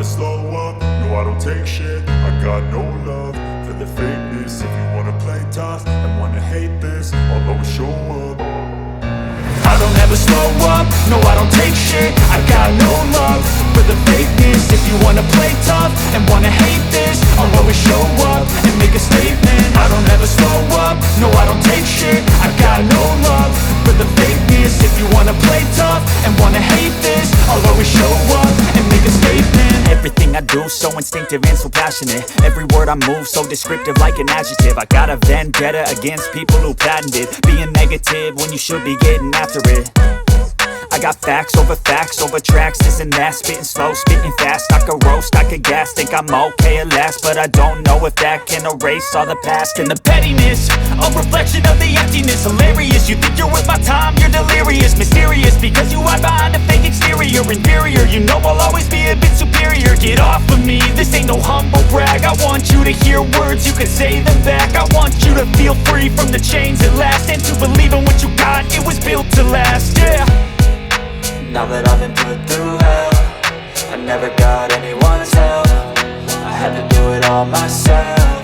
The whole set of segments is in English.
slow up, no I don't take shit. I got no love for the fakeness. If you wanna play tough and wanna hate this, I'll always show up. I don't ever slow up, no I don't take shit. I got no love for the fakeness. If you wanna play tough and wanna hate this, I'll always show up and make a statement. I don't ever slow up, no I don't take shit. I got no love for the fakeness. If you wanna play tough and wanna hate this, I'll always show up and make a statement. Everything I do so instinctive and so passionate. Every word I move so descriptive like an adjective. I got a vendetta against people who patented being negative when you should be getting after it. I got facts over tracks, this and that. Spitting slow, spitting fast, I could roast, I could gas. Think I'm okay at last, but I don't know if that can erase all the past. And the pettiness, a reflection of the emptiness. Hilarious, you think you're worth my time, you're delirious. Mysterious, because you hide behind a fake exterior. Inferior, you know I'll always be a bit superior. Get off of me, this ain't no humble brag. I want you to hear words, you can say them back. I want you to feel free from the chains at last, and to believe in what you got, it was built to last, yeah. Now that I've been put through hell, I never got anyone's help. I had to do it all myself.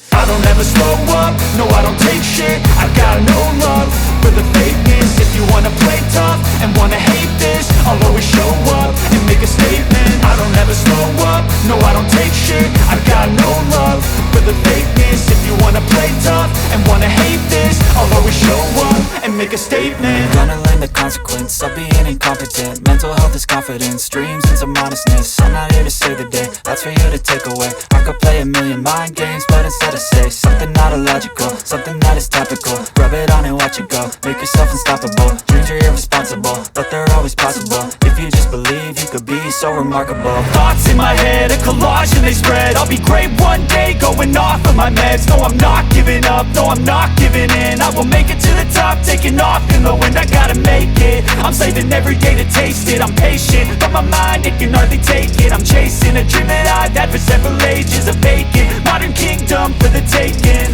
I don't ever slow up, no I don't take shit. I got no love for the fakeness. If you wanna play tough and wanna hate this, I'll always show up and make a statement. I don't ever slow up, no I don't take shit. I got no love for the fakeness. If you wanna play tough and wanna hate this, I'll always show up and make a statement. Gonna learn the consequence of being incompetent. Mental health is confidence, dreams and some honestness. I'm not here to save the day, that's for you to take away. I could play a million mind games, but instead I say something not illogical, something that is topical. Rub it on and watch it go, make yourself unstoppable. Dreams are irresponsible, but they're always possible. If you just believe, you could be so remarkable. Thoughts in my head, a collage and they spread. I'll be great one day, going off of my meds. No, I'm not giving up, no, I'm not giving in. I will make it to the top, taking off in the wind. I gotta make it, I'm saving every day to taste it. I'm patient, but my mind, it can hardly take it. I'm chasing a dream that I've had for several ages. A vacant, modern kingdom for the taking.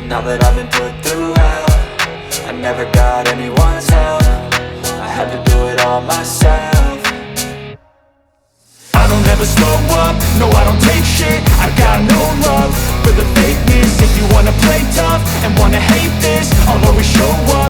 Now that I've been put through hell, I never got anyone's help. I had to do it all myself. I don't ever slow up, no I don't take shit. I got no love for the fakeness. If you wanna play tough and wanna hate this, I'll always show up.